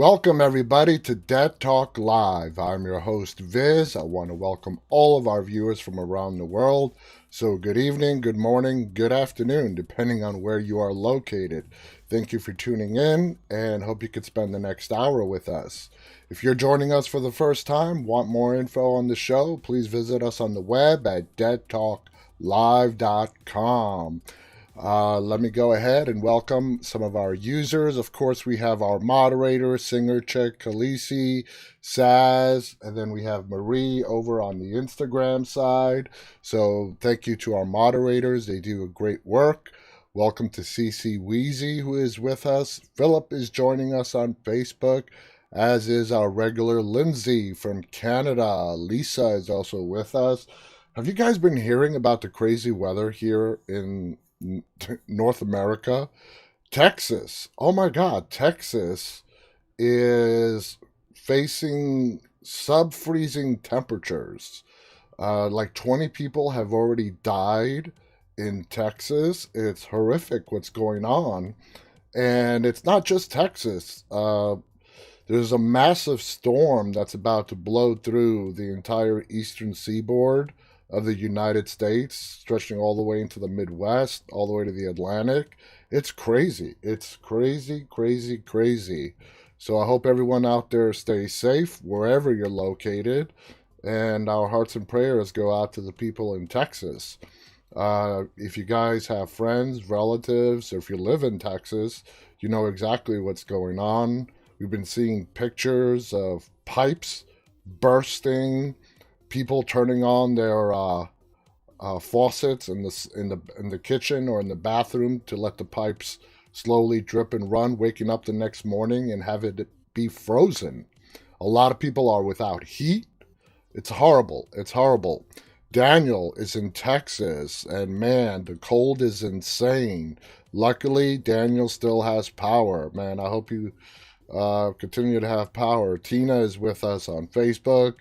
Welcome, everybody, to Dead Talk Live. I'm your host, Viz. I want to welcome all of our viewers from around the world. So, good evening, good morning, good afternoon, depending on where you are located. Thank you for tuning in and hope you could spend the next hour with us. If you're joining us for the first time, want more info on the show, please visit us on the web at deadtalklive.com. Let me go ahead and welcome some of our users. Of course, we have our moderator, singer chick, Khaleesi, Saz, and then we have Marie over on the Instagram side. So thank you to our moderators. They do a great work. Welcome to CC Wheezy, who is with us. Philip is joining us on Facebook, as is our regular Lindsay from Canada. Lisa is also with us. Have you guys been hearing about the crazy weather here in North America? Texas. Oh my God, Texas is facing sub-freezing temperatures. Like 20 people have already died in Texas. It's horrific what's going on. And it's not just Texas. There's a massive storm that's about to blow through the entire eastern seaboard of the United States, stretching all the way into the Midwest, all the way to the Atlantic. It's crazy. It's crazy, crazy, crazy. So I hope everyone out there stays safe wherever you're located. And our hearts and prayers go out to the people in Texas. If you guys have friends, relatives, or if you live in Texas, you know exactly what's going on. We've been seeing pictures of pipes bursting, people turning on their faucets in the kitchen or in the bathroom to let the pipes slowly drip and run, waking up the next morning and have it be frozen. A lot of people are without heat. It's horrible. It's horrible. Daniel is in Texas, and man, the cold is insane. Luckily, Daniel still has power. Man, I hope you continue to have power. Tina is with us on Facebook.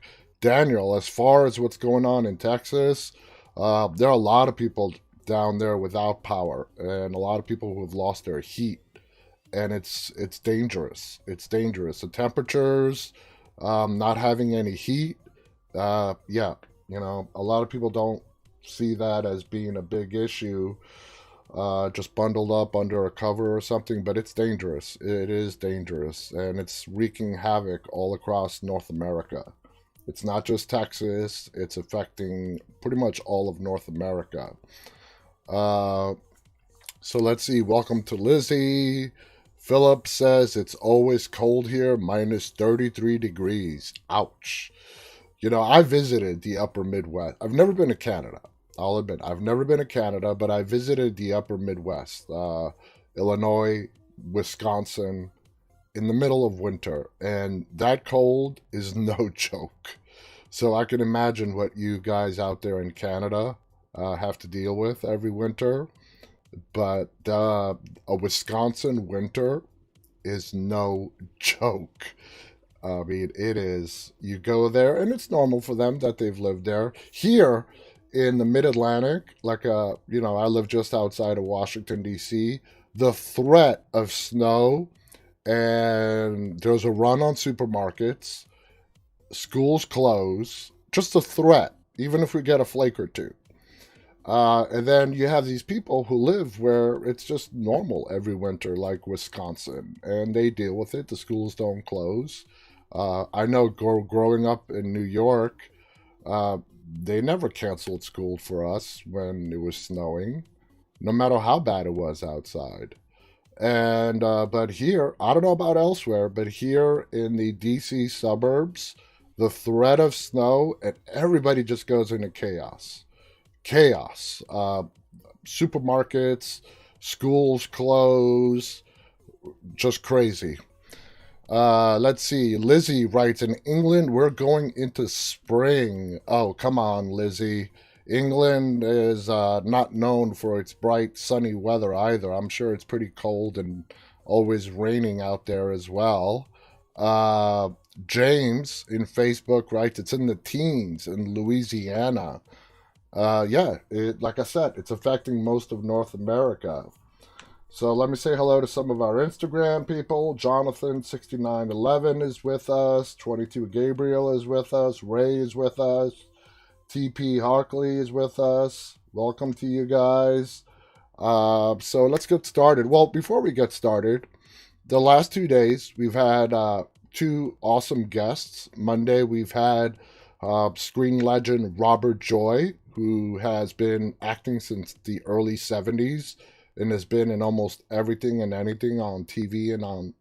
Daniel, as far as what's going on in Texas, there are a lot of people down there without power, and a lot of people who have lost their heat, and it's dangerous. It's dangerous. The temperatures, not having any heat, yeah, a lot of people don't see that as being a big issue. Just bundled up under a cover or something, but it's dangerous. It is dangerous, and it's wreaking havoc all across North America. It's not just Texas, it's affecting pretty much all of North America. So let's see. Welcome to Lizzie. Philip says it's always cold here, minus 33 degrees. Ouch. I visited the upper Midwest. I've never been to Canada. I'll admit, I've never been to Canada, but I visited the upper Midwest, Illinois, Wisconsin, in the middle of winter, and that cold is no joke. So I can imagine what you guys out there in Canada have to deal with every winter, but a Wisconsin winter is no joke. I mean, it is. You go there, and it's normal for them that they've lived there. Here in the Mid-Atlantic, I live just outside of Washington, D.C., the threat of snow, and there's a run on supermarkets, schools close, just a threat, even if we get a flake or two. And then you have these people who live where it's just normal every winter, like Wisconsin, and they deal with it. The schools don't close. I know growing up in New York, they never canceled school for us when it was snowing, no matter how bad it was outside. And but here, I don't know about elsewhere, but here in the DC suburbs, the threat of snow, and everybody just goes into chaos. Chaos. Supermarkets, schools close, just crazy. Let's see. Lizzie writes, in England, we're going into spring. Oh, come on, Lizzie. England is not known for its bright, sunny weather either. I'm sure it's pretty cold and always raining out there as well. James in Facebook writes, it's in the teens in Louisiana. Like I said, it's affecting most of North America. So let me say hello to some of our Instagram people. Jonathan6911 is with us. 22 Gabriel is with us. Ray is with us. TP Harkley is with us. Welcome to you guys. So let's get started. Well, before we get started, the last 2 days we've had two awesome guests. Monday we've had screen legend Robert Joy, who has been acting since the early 70s and has been in almost everything and anything on TV and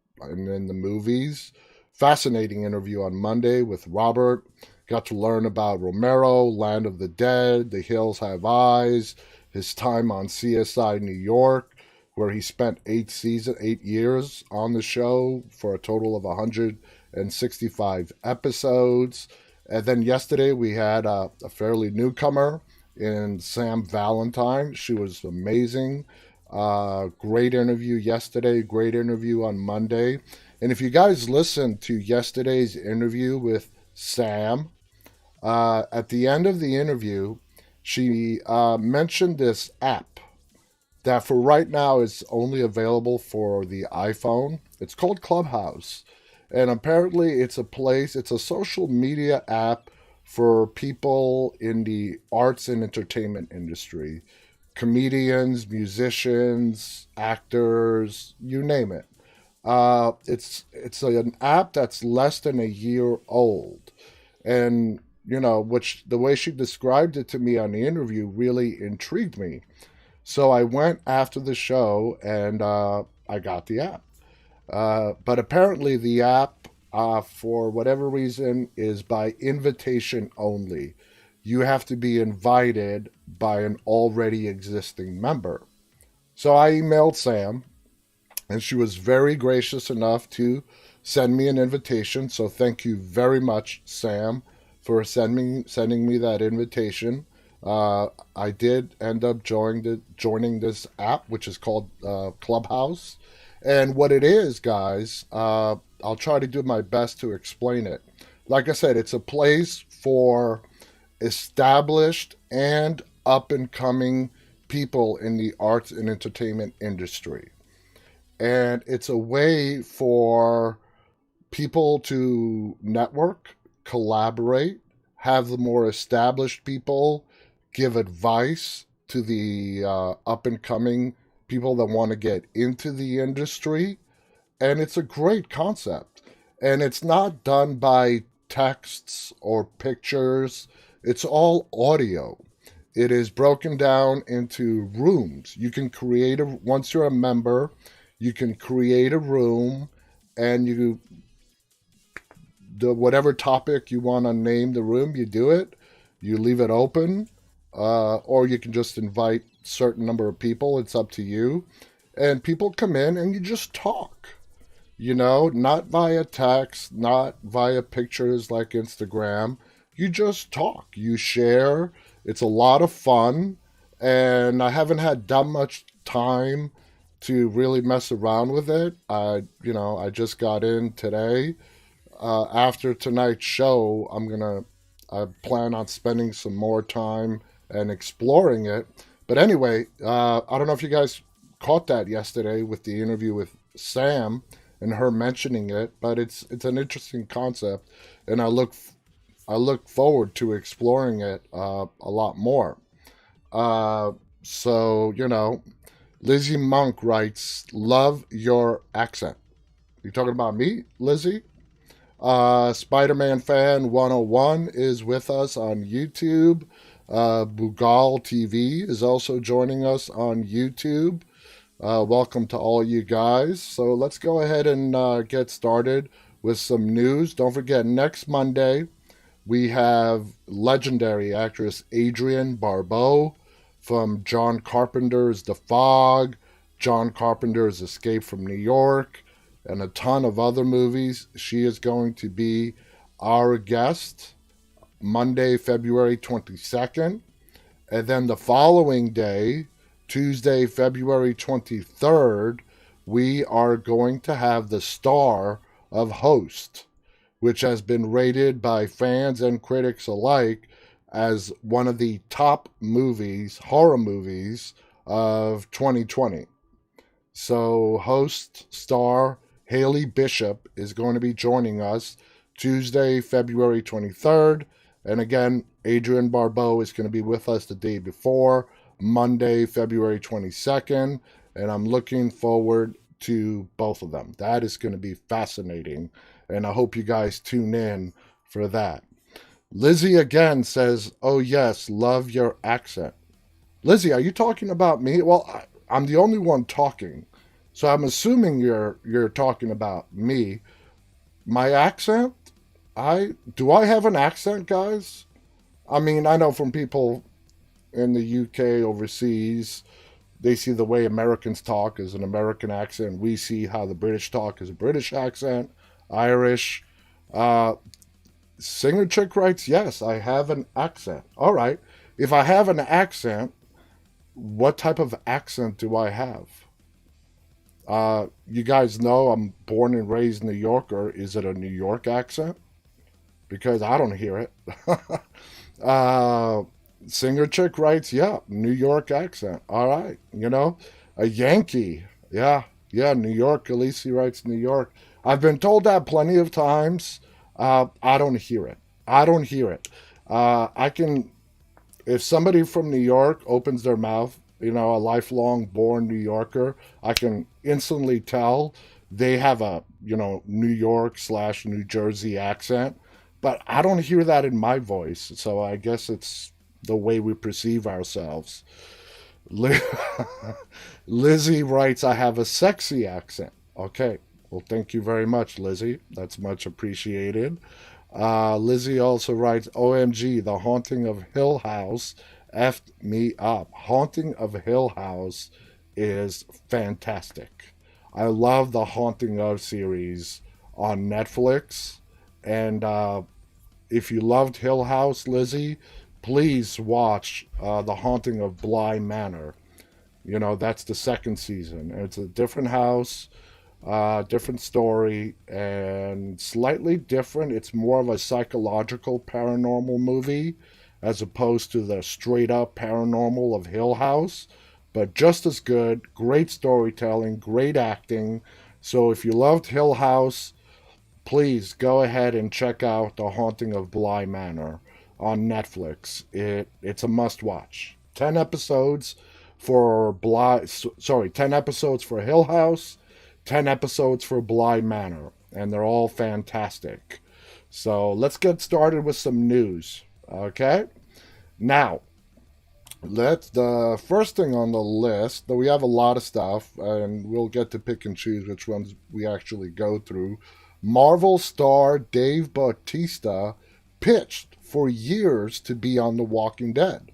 in the movies. Fascinating interview on Monday with Robert. Got to learn about Romero, Land of the Dead, The Hills Have Eyes, his time on CSI New York, where he spent 8 years on the show for a total of 165 episodes. And then yesterday we had a fairly newcomer in Sam Valentine. She was amazing. Great interview yesterday, great interview on Monday. And if you guys listened to yesterday's interview with Sam, at the end of the interview, she mentioned this app that for right now is only available for the iPhone. It's called Clubhouse. And apparently it's a social media app for people in the arts and entertainment industry. Comedians, musicians, actors, you name it. It's an app that's less than a year old. And, which the way she described it to me on the interview really intrigued me. So I went after the show and I got the app. But apparently the app, for whatever reason, is by invitation only. You have to be invited by an already existing member. So I emailed Sam, and she was very gracious enough to send me an invitation. So thank you very much, Sam, for sending me that invitation. I did end up joining this app, which is called Clubhouse. And what it is, guys, I'll try to do my best to explain it. Like I said, it's a place for established and up and coming people in the arts and entertainment industry. And it's a way for people to network, collaborate, have the more established people give advice to the up and coming people that want to get into the industry. And it's a great concept. And it's not done by texts or pictures, it's all audio. It is broken down into rooms. You can once you're a member, you can create a room and whatever topic you want to name the room, you do it. You leave it open, or you can just invite a certain number of people. It's up to you. And people come in and you just talk. Not via text, not via pictures like Instagram. You just talk. You share. It's a lot of fun. And I haven't had that much time to really mess around with it. I just got in today. After tonight's show, I plan on spending some more time and exploring it. But anyway, I don't know if you guys caught that yesterday with the interview with Sam and her mentioning it, but it's an interesting concept, and I look forward to exploring it a lot more. So Lizzie Monk writes, "Love your accent." You talking about me, Lizzie? Spider-Man Fan 101 is with us on YouTube. Bugal TV is also joining us on YouTube. Welcome to all you guys. So let's go ahead and get started with some news. Don't forget, next Monday, we have legendary actress Adrienne Barbeau from John Carpenter's The Fog, John Carpenter's Escape from New York, and a ton of other movies. She is going to be our guest Monday, February 22nd. And then the following day, Tuesday, February 23rd, we are going to have the star of Host, which has been rated by fans and critics alike as one of the top movies, horror movies of 2020. So, host star Haley Bishop is going to be joining us Tuesday, February 23rd. And again, Adrienne Barbeau is going to be with us the day before, Monday, February 22nd. And I'm looking forward to both of them. That is going to be fascinating. And I hope you guys tune in for that. Lizzie again says, "Oh, yes, love your accent." Lizzie, are you talking about me? Well, I'm the only one talking. So I'm assuming you're talking about me. My accent? I have an accent, guys? I mean, I know from people in the UK overseas, they see the way Americans talk as an American accent. We see how the British talk as a British accent, Irish. Uh, Singer Chick writes, yes, I have an accent. All right. If I have an accent, what type of accent do I have? You guys know I'm born and raised New Yorker. Is it a New York accent? Because I don't hear it. uh, Singer Chick writes, yeah, New York accent. All right. A Yankee. Yeah. Yeah, New York. Khaleesi writes New York. I've been told that plenty of times. I don't hear it. I don't hear it. I can, if somebody from New York opens their mouth, a lifelong born New Yorker, I can instantly tell they have a, New York/New Jersey accent. But I don't hear that in my voice. So I guess it's the way we perceive ourselves. Lizzie writes, I have a sexy accent. Okay. Well, thank you very much, Lizzie. That's much appreciated. Lizzie also writes, OMG, The Haunting of Hill House effed me up. Haunting of Hill House is fantastic. I love the Haunting of series on Netflix. And if you loved Hill House, Lizzie, please watch The Haunting of Bly Manor. That's the second season. It's a different house, different story, and slightly different. It's more of a psychological paranormal movie as opposed to the straight up paranormal of Hill House, but just as good. Great storytelling, great acting. So if you loved Hill House, please go ahead and check out The Haunting of Bly Manor on Netflix. It's a must watch. 10 episodes for 10 episodes for Hill House, 10 episodes for Bly Manor, and they're all fantastic. So let's get started with some news. Okay? Now, the first thing on the list, though we have a lot of stuff, and we'll get to pick and choose which ones we actually go through. Marvel star Dave Bautista pitched for years to be on The Walking Dead.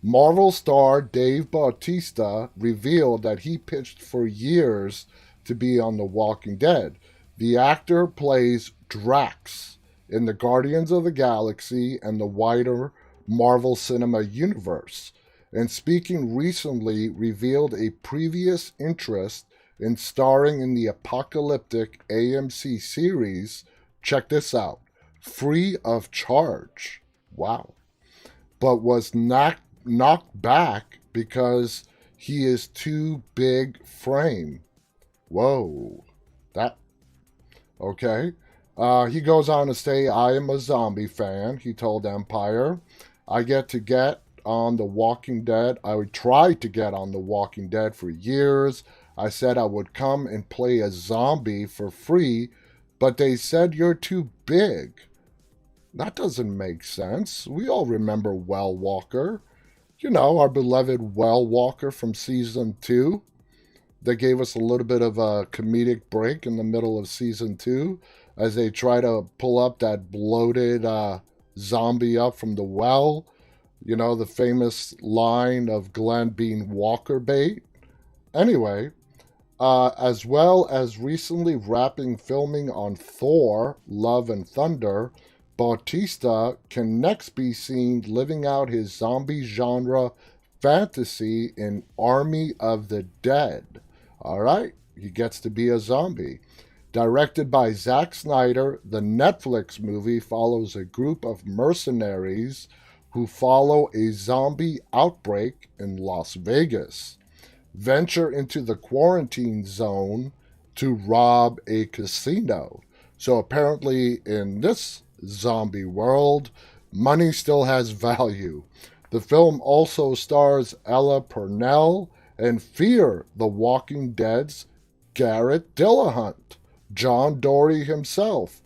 Marvel star Dave Bautista revealed that he pitched for years to be on The Walking Dead. The actor plays Drax in the Guardians of the Galaxy and the wider Marvel Cinema Universe, and speaking recently revealed a previous interest in starring in the apocalyptic AMC series, check this out, free of charge. Wow. But was knocked back because he is too big frame. Whoa. That, okay. He goes on to say, I am a zombie fan, he told Empire. I get on The Walking Dead. I would try to get on The Walking Dead for years. I said I would come and play a zombie for free, but they said you're too big. That doesn't make sense. We all remember Well Walker. Our beloved Well Walker from season 2. They gave us a little bit of a comedic break in the middle of season 2 as they try to pull up that bloated zombie up from the well. The famous line of Glenn being Walker bait. Anyway, as well as recently wrapping filming on Thor, Love and Thunder, Bautista can next be seen living out his zombie genre fantasy in Army of the Dead. All right, he gets to be a zombie. Directed by Zack Snyder, the Netflix movie follows a group of mercenaries who follow a zombie outbreak in Las Vegas. venture into the quarantine zone to rob a casino. So apparently in this zombie world, money still has value. The film also stars Ella Purnell and Fear the Walking Dead's Garrett Dillahunt, John Dory himself.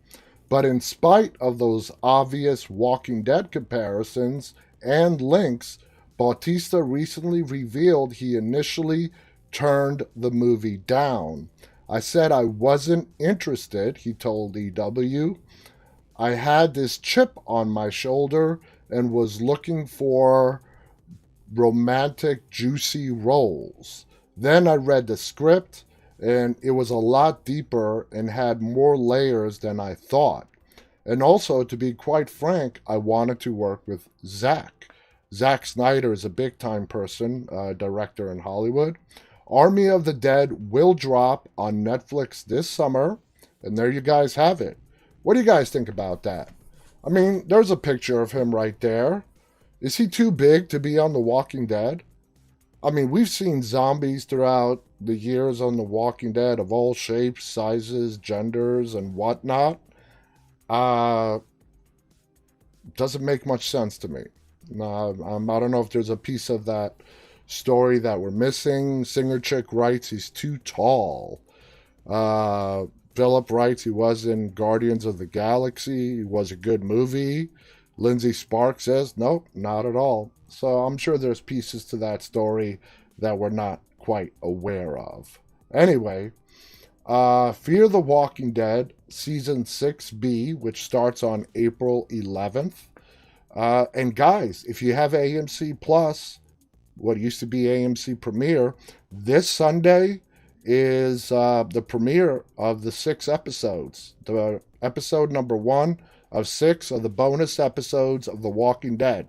But in spite of those obvious Walking Dead comparisons and links, Bautista recently revealed he initially turned the movie down. I said I wasn't interested, he told EW. I had this chip on my shoulder and was looking for romantic, juicy roles. Then I read the script, and it was a lot deeper and had more layers than I thought. And also, to be quite frank, I wanted to work with Zack. Zack Snyder is a big-time person, director in Hollywood. Army of the Dead will drop on Netflix this summer, and there you guys have it. What do you guys think about that? I mean, there's a picture of him right there. Is he too big to be on The Walking Dead? I mean, we've seen zombies throughout the years on The Walking Dead of all shapes, sizes, genders, and whatnot. Doesn't make much sense to me. I don't know if there's a piece of that story that we're missing. Singer Chick writes he's too tall. Philip writes he was in Guardians of the Galaxy. It was a good movie. Lindsay Sparks says, nope, not at all. So I'm sure there's pieces to that story that we're not quite aware of. Anyway, Fear the Walking Dead Season 6B, which starts on April 11th. And guys, if you have AMC Plus, what used to be AMC Premiere, this Sunday is the premiere of the 6 episodes. The episode number 1 of 6 of the bonus episodes of The Walking Dead.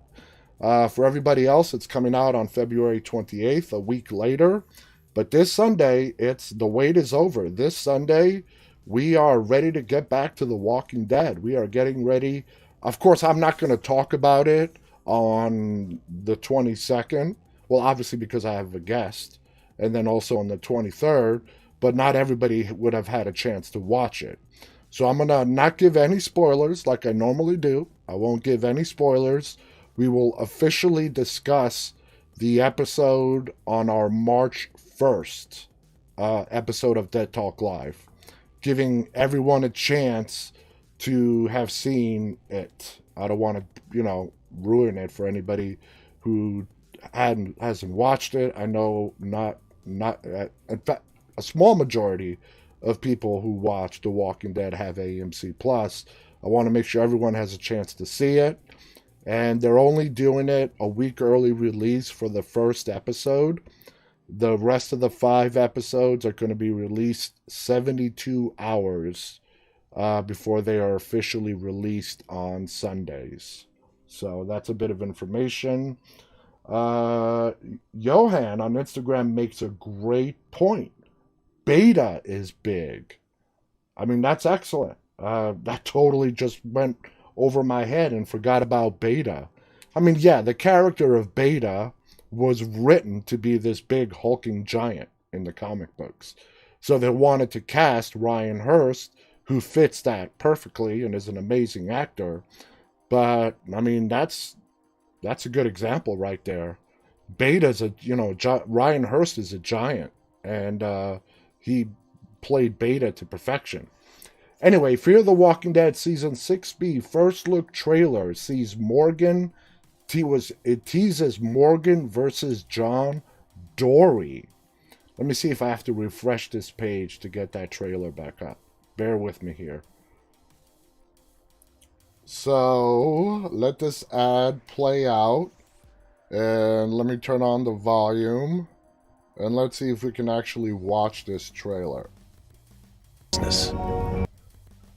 For everybody else, it's coming out on February 28th, a week later. But this Sunday, the wait is over. This Sunday, we are ready to get back to The Walking Dead. We are getting ready. Of course, I'm not going to talk about it on the 22nd. Well, obviously because I have a guest. And then also on the 23rd. But not everybody would have had a chance to watch it. So I'm going to not give any spoilers like I normally do. I won't give any spoilers. We will officially discuss the episode on our March 1st episode of Dead Talk Live, giving everyone a chance to have seen it. I don't want to, ruin it for anybody who hasn't watched it. I know not in fact, a small majority of people who watch The Walking Dead have AMC Plus. I want to make sure everyone has a chance to see it. And they're only doing it a week early release for the first episode. The rest of the 5 episodes are going to be released 72 hours before they are officially released on Sundays. So that's a bit of information. Johan on Instagram makes a great point. Beta is big. I mean, that's excellent. That totally just went over my head and forgot about Beta. I mean, yeah, the character of Beta was written to be this big hulking giant in the comic books. So they wanted to cast Ryan Hurst, who fits that perfectly and is an amazing actor. But, I mean, that's a good example right there. Beta's Ryan Hurst is a giant. And he played Beta to perfection. Anyway, Fear the Walking Dead Season 6B first look trailer sees Morgan. It teases Morgan versus John Dory. Let me see if I have to refresh this page to get that trailer back up. Bear with me here. So, let this ad play out. And let me turn on the volume. And let's see if we can actually watch this trailer.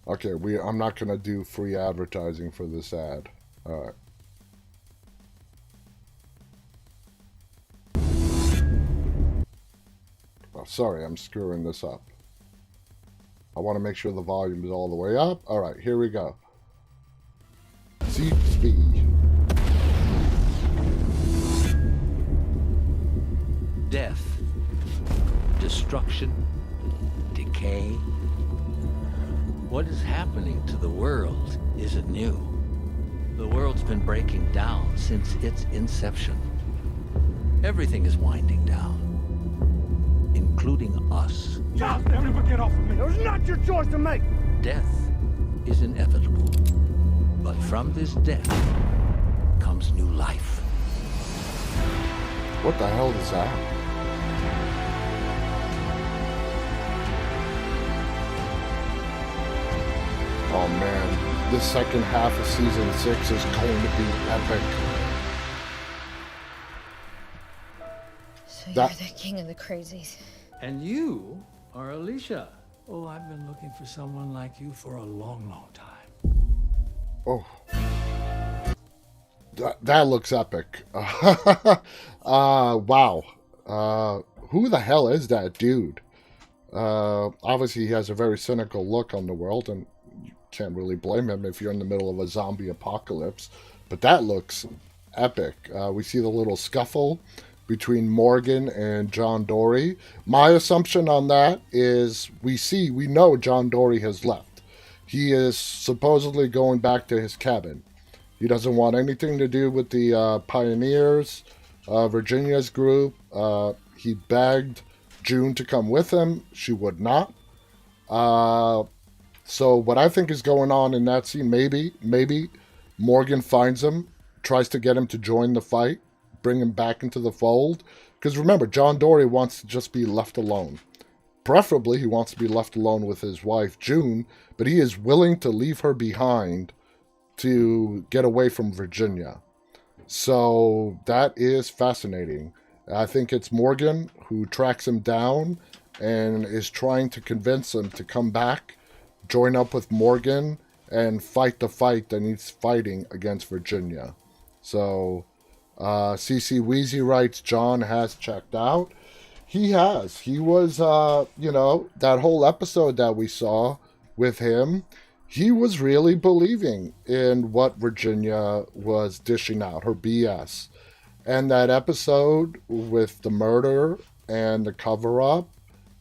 Okay, I'm not going to do free advertising for this ad. All right. Oh, sorry, I'm screwing this up. I want to make sure the volume is all the way up. All right, here we go. ZB. Death destruction, decay. What is happening to the world isn't new. The world's been breaking down since its inception. Everything is winding down, including us. God damn it, get off of me! It was not your choice to make! Death is inevitable, but from this death comes new life. What the hell is that? Oh man, the second half of season 6 is going to be epic. So you're the king of the crazies. And you are Alicia. Oh, I've been looking for someone like you for a long, long time. Oh. That looks epic. Wow. Who the hell is that dude? Obviously, he has a very cynical look on the world, and you can't really blame him if you're in the middle of a zombie apocalypse. But that looks epic. We see the little scuffle between Morgan and John Dorie. My assumption on that is we know John Dorie has left. He is supposedly going back to his cabin. He doesn't want anything to do with the Pioneers, Virginia's group. He begged June to come with him. She would not. So what I think is going on in that scene, maybe Morgan finds him, tries to get him to join the fight, bring him back into the fold. Because remember, John Dorie wants to just be left alone. Preferably, he wants to be left alone with his wife, June, but he is willing to leave her behind to get away from Virginia. So that is fascinating. I think it's Morgan who tracks him down and is trying to convince him to come back, join up with Morgan, and fight the fight that he's fighting against Virginia. So CC Wheezy writes, John has checked out. He has. He was, that whole episode that we saw with him, he was really believing in what Virginia was dishing out, her BS. And that episode with the murder and the cover-up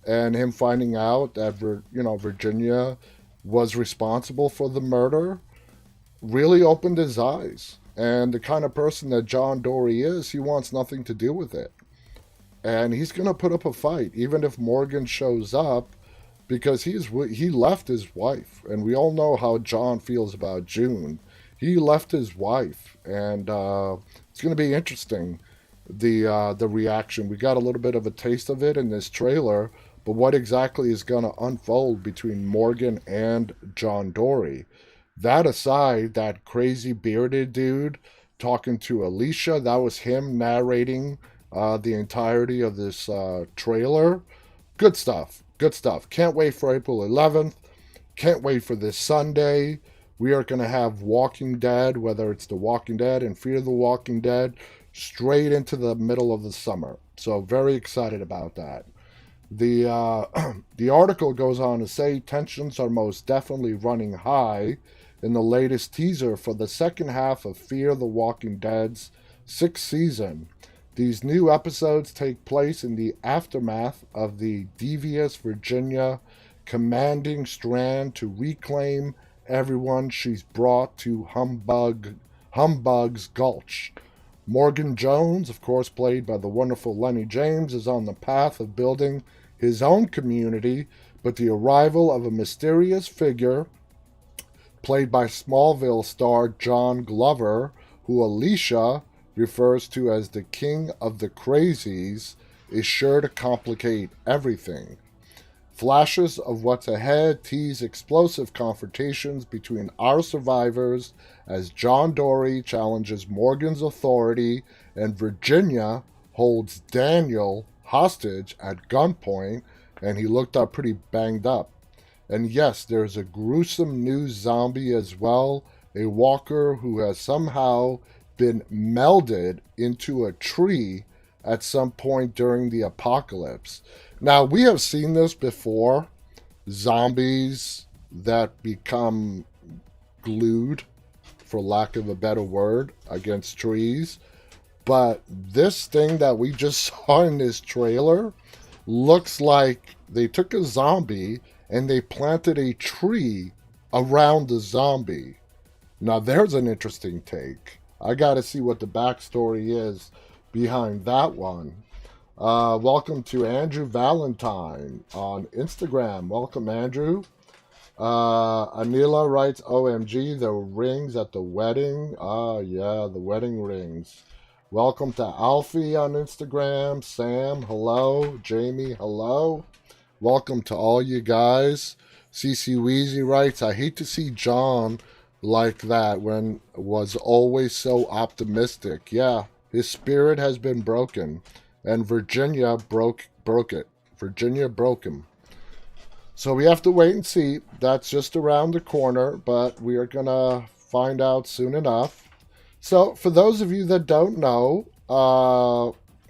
and him finding out that, Virginia was responsible for the murder really opened his eyes. And the kind of person that John Dorie is, he wants nothing to do with it. And he's going to put up a fight, even if Morgan shows up, because he left his wife, and we all know how John feels about June. He left his wife, and it's going to be interesting, the reaction. We got a little bit of a taste of it in this trailer, but what exactly is going to unfold between Morgan and John Dorie? That aside, that crazy bearded dude talking to Alicia, that was him narrating the entirety of this trailer. Good stuff. Good stuff. Can't wait for April 11th. Can't wait for this Sunday. We are going to have Walking Dead, whether it's The Walking Dead and Fear the Walking Dead, straight into the middle of the summer. So very excited about that. The article goes on to say tensions are most definitely running high in the latest teaser for the second half of Fear the Walking Dead's 6th season. These new episodes take place in the aftermath of the devious Virginia commanding Strand to reclaim everyone she's brought to Humbug's Gulch. Morgan Jones, of course played by the wonderful Lenny James, is on the path of building his own community, but the arrival of a mysterious figure, played by Smallville star John Glover, who Alicia refers to as the King of the Crazies, is sure to complicate everything. Flashes of what's ahead tease explosive confrontations between our survivors as John Dorie challenges Morgan's authority and Virginia holds Daniel hostage at gunpoint, and he looked up pretty banged up. And yes, there's a gruesome new zombie as well, a walker who has somehow been melded into a tree at some point during the apocalypse. Now, we have seen this before, zombies that become glued, for lack of a better word, against trees. But this thing that we just saw in this trailer, looks like they took a zombie and they planted a tree around the zombie. Now there's an interesting take. I gotta see what the backstory is behind that one. Welcome to Andrew Valentine on Instagram. Welcome, Andrew. Anila writes, OMG, the rings at the wedding. Ah, yeah, the wedding rings. Welcome to Alfie on Instagram. Sam, hello. Jamie, hello. Welcome to all you guys. CC Weezy writes, I hate to see John like that when was always so optimistic. Yeah, his spirit has been broken. And Virginia broke it. Virginia broke him. So we have to wait and see. That's just around the corner, but we are going to find out soon enough. So for those of you that don't know,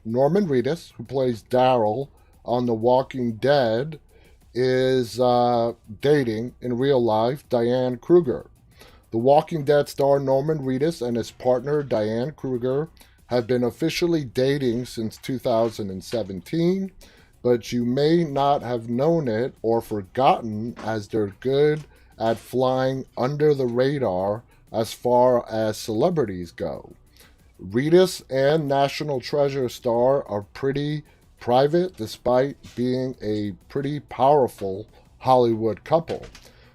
Norman Reedus, who plays Daryl on The Walking Dead, is dating, in real life, Diane Kruger. The Walking Dead star Norman Reedus and his partner Diane Kruger have been officially dating since 2017, but you may not have known it or forgotten as they're good at flying under the radar as far as celebrities go. Reedus and National Treasure star are pretty private despite being a pretty powerful Hollywood couple.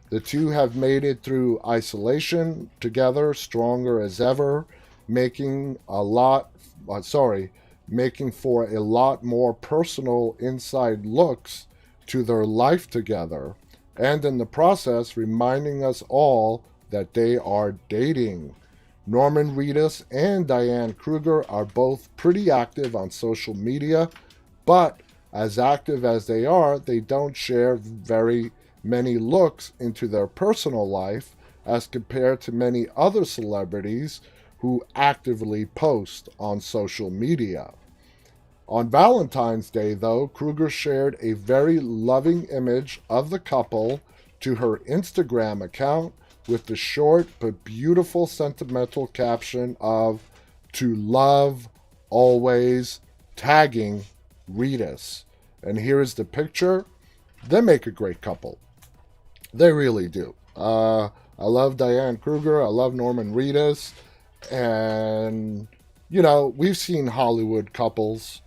The two have made it through isolation together, stronger as ever, making for a lot more personal inside looks to their life together, and in the process reminding us all that they are dating. Norman Reedus and Diane Kruger are both pretty active on social media, but as active as they are, they don't share very many looks into their personal life as compared to many other celebrities who actively post on social media. On Valentine's Day, though, Kruger shared a very loving image of the couple to her Instagram account with the short but beautiful sentimental caption of "To love, always," tagging Reedus. And here is the picture. They make a great couple. They really do. I love Diane Kruger. I love Norman Reedus. And, you know, we've seen Hollywood couples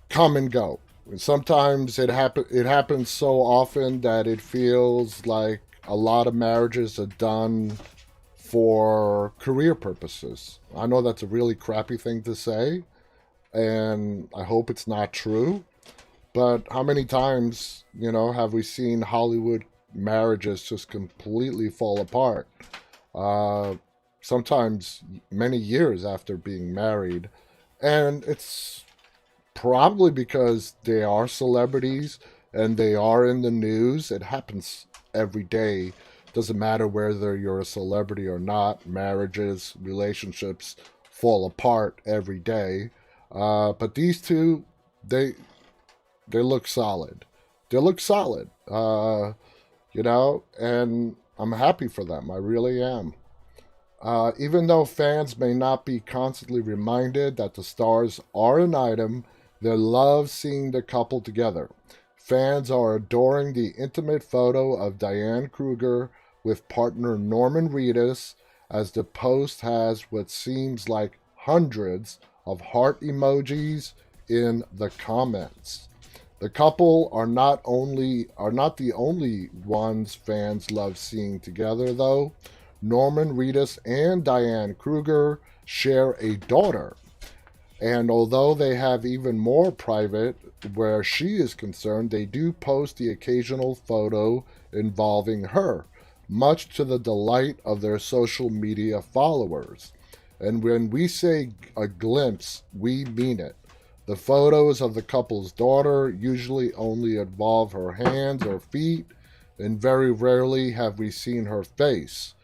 come and go. And sometimes it happens so often that it feels like a lot of marriages are done for career purposes. I know that's a really crappy thing to say, and I hope it's not true. But how many times, you know, have we seen Hollywood marriages just completely fall apart? Sometimes many years after being married. And it's probably because they are celebrities and they are in the news. It happens every day. Doesn't matter whether you're a celebrity or not. Marriages, relationships fall apart every day. But these two, they look solid. They look solid. You know, and I'm happy for them. I really am. Even though fans may not be constantly reminded that the stars are an item, they love seeing the couple together. Fans are adoring the intimate photo of Diane Kruger with partner Norman Reedus, as the post has what seems like hundreds of heart emojis in the comments. The couple are not the only ones fans love seeing together, though. Norman Reedus and Diane Kruger share a daughter, and although they have even more private where she is concerned, they do post the occasional photo involving her, much to the delight of their social media followers. And when we say a glimpse, we mean it. The photos of the couple's daughter usually only involve her hands or feet, and very rarely have we seen her face.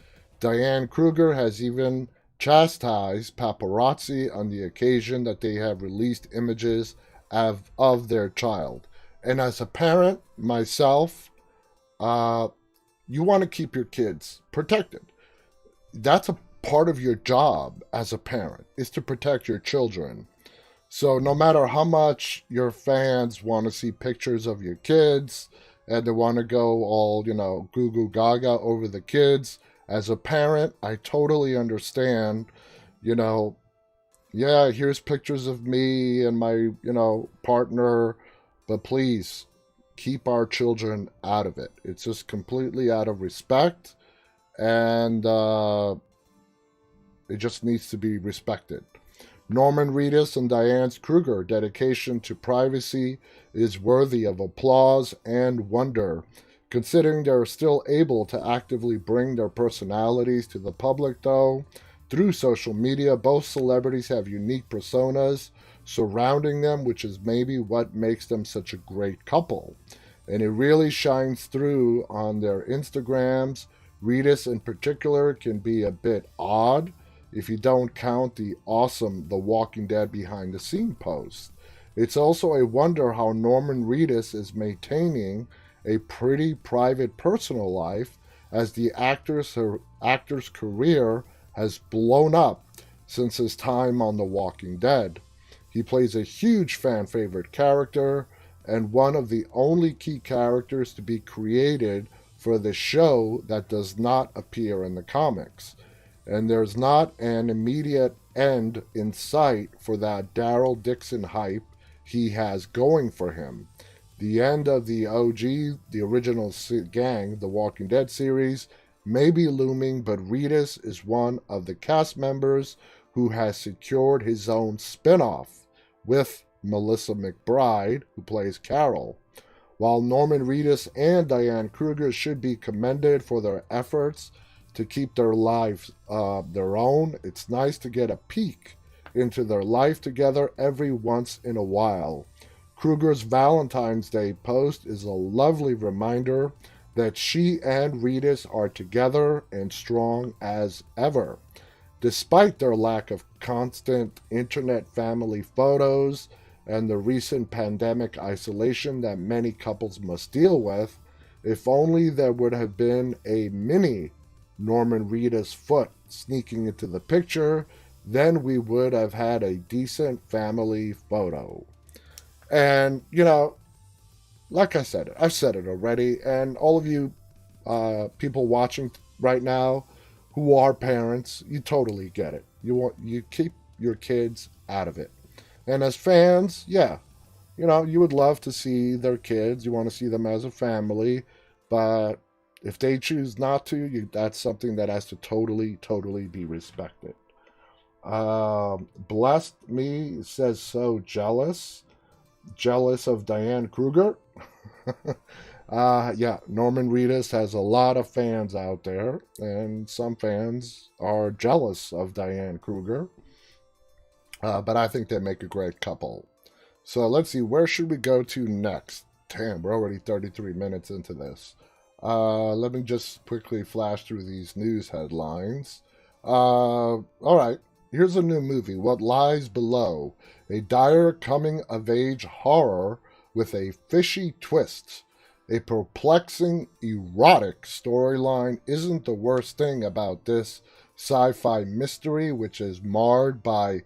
Diane Kruger has even chastised paparazzi on the occasion that they have released images of their child. And as a parent myself, you want to keep your kids protected. That's a part of your job as a parent, is to protect your children. So no matter how much your fans want to see pictures of your kids and they want to go all, goo goo gaga over the kids, as a parent, I totally understand, you know, yeah, here's pictures of me and my, partner, but please keep our children out of it. It's just completely out of respect, and it just needs to be respected. Norman Reedus and Diane Kruger dedication to privacy is worthy of applause and wonder. Considering they're still able to actively bring their personalities to the public, though, through social media, both celebrities have unique personas surrounding them, which is maybe what makes them such a great couple. And it really shines through on their Instagrams. Reedus, in particular, can be a bit odd if you don't count the awesome The Walking Dead behind the scene posts. It's also a wonder how Norman Reedus is maintaining a pretty private personal life, as the actor's career has blown up since his time on The Walking Dead. He plays a huge fan favorite character and one of the only key characters to be created for the show that does not appear in the comics. And there's not an immediate end in sight for that Daryl Dixon hype he has going for him. The end of the OG, the original gang, the Walking Dead series, may be looming, but Reedus is one of the cast members who has secured his own spin-off with Melissa McBride, who plays Carol. While Norman Reedus and Diane Kruger should be commended for their efforts to keep their lives their own, it's nice to get a peek into their life together every once in a while. Kruger's Valentine's Day post is a lovely reminder that she and Reedus are together and strong as ever. Despite their lack of constant internet family photos and the recent pandemic isolation that many couples must deal with, if only there would have been a mini Norman Reedus foot sneaking into the picture, then we would have had a decent family photo. And, like I said, I've said it already, and all of you people watching right now who are parents, you totally get it. You keep your kids out of it. And as fans, yeah, you would love to see their kids. You want to see them as a family, but if they choose not to, that's something that has to totally, totally be respected. Blessed Me says so jealous of Diane Kruger. Yeah, Norman Reedus has a lot of fans out there, and some fans are jealous of Diane Kruger. But I think they make a great couple. So let's see, where should we go to next? Damn, we're already 33 minutes into this. Let me just quickly flash through these news headlines. All right, here's a new movie, What Lies Below, a dire coming-of-age horror with a fishy twist. A perplexing, erotic storyline isn't the worst thing about this sci-fi mystery, which is marred by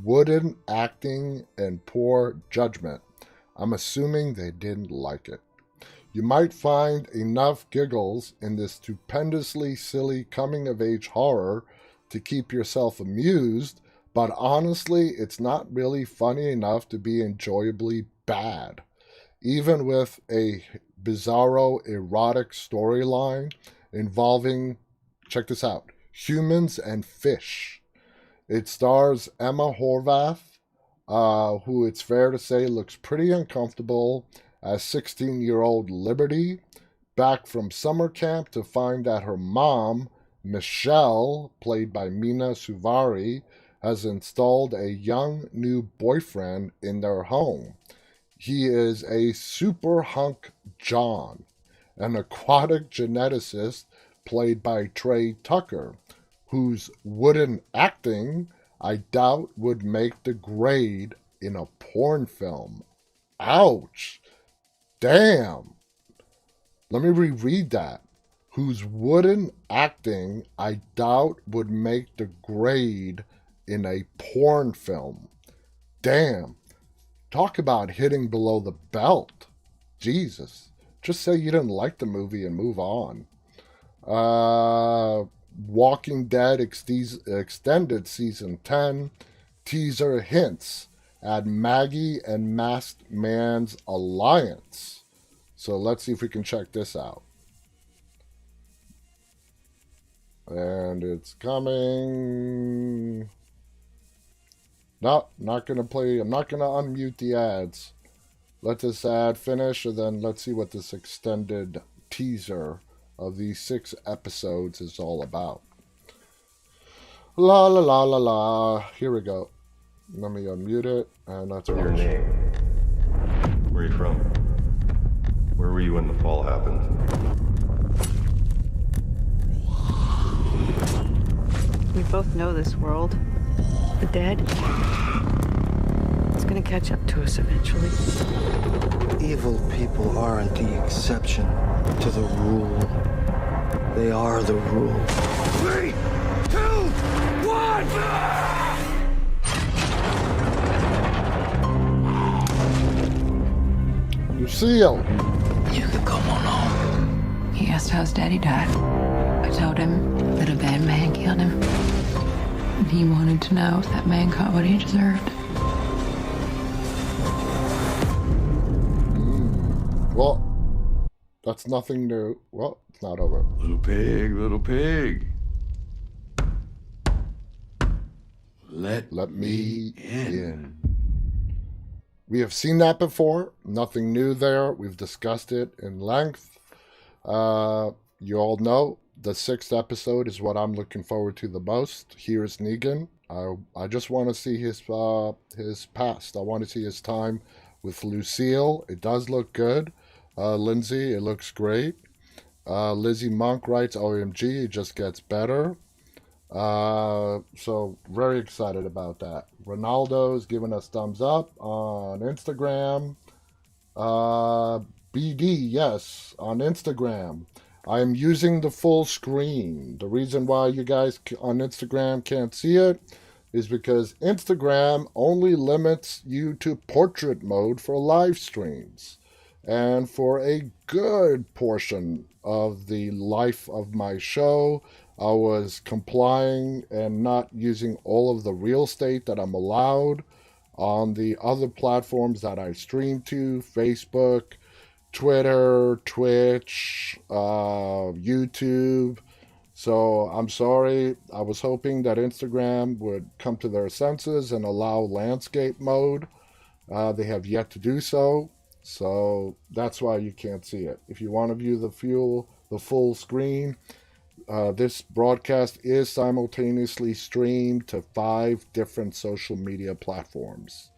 wooden acting and poor judgment. I'm assuming they didn't like it. You might find enough giggles in this stupendously silly coming-of-age horror to keep yourself amused, but honestly, it's not really funny enough to be enjoyably bad. Even with a bizarro erotic storyline involving, check this out, humans and fish. It stars Emma Horvath, who it's fair to say looks pretty uncomfortable as 16-year-old Liberty, back from summer camp to find that her mom, Michelle, played by Mina Suvari, has installed a young new boyfriend in their home. He is a super hunk John, an aquatic geneticist played by Trey Tucker, whose wooden acting I doubt would make the grade in a porn film. Ouch! Damn! Let me reread that. Whose wooden acting I doubt would make the grade in a porn film. Damn. Talk about hitting below the belt. Jesus. Just say you didn't like the movie and move on. Walking Dead Extended Season 10. Teaser hints at Maggie and Masked Man's alliance. So let's see if we can check this out. And it's coming. No, not going to play. I'm not going to unmute the ads. Let this ad finish, and then let's see what this extended teaser of these 6 episodes is all about. La la la la la. Here we go. Let me unmute it, and let's watch. Your name. Where are you from? Where were you when the fall happened? We both know this world. The dead. It's gonna catch up to us eventually. Evil people aren't the exception to the rule. They are the rule. 3, 2, 1! Lucille! You could come on home. He asked how his daddy died. I told him that a bad man killed him. And he wanted to know if that man got what he deserved. Well, that's nothing new. Well, it's not over. Little pig, little pig. Let me in. We have seen that before. Nothing new there. We've discussed it in length. You all know the 6th episode is what I'm looking forward to the most. Here's Negan. I just want to see his past. I want to see his time with Lucille. It does look good. Lindsay, it looks great. Lizzie Monk writes, OMG, it just gets better. So very excited about that. Ronaldo's giving us thumbs up on Instagram. BD, yes, on Instagram. I am using the full screen. The reason why you guys on Instagram can't see it is because Instagram only limits you to portrait mode for live streams. And for a good portion of the life of my show, I was complying and not using all of the real estate that I'm allowed on the other platforms that I stream to, Facebook, Twitter, Twitch, YouTube. So I'm sorry. I was hoping that Instagram would come to their senses and allow landscape mode. They have yet to do so. So that's why you can't see it. If you want to view the full screen, this broadcast is simultaneously streamed to 5 different social media platforms.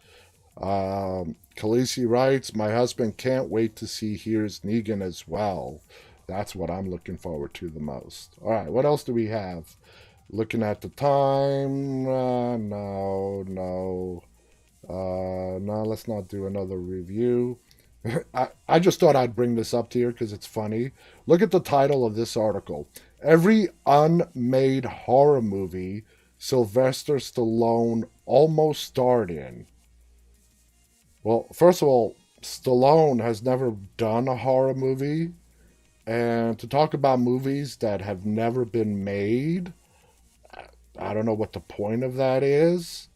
Khaleesi writes, my husband can't wait to see Here's Negan as well. That's what I'm looking forward to the most. All right, what else do we have? Looking at the time. No, let's not do another review. I just thought I'd bring this up to you because it's funny. Look at the title of this article. Every unmade horror movie Sylvester Stallone almost starred in. Well, first of all, Stallone has never done a horror movie. And to talk about movies that have never been made, I don't know what the point of that is.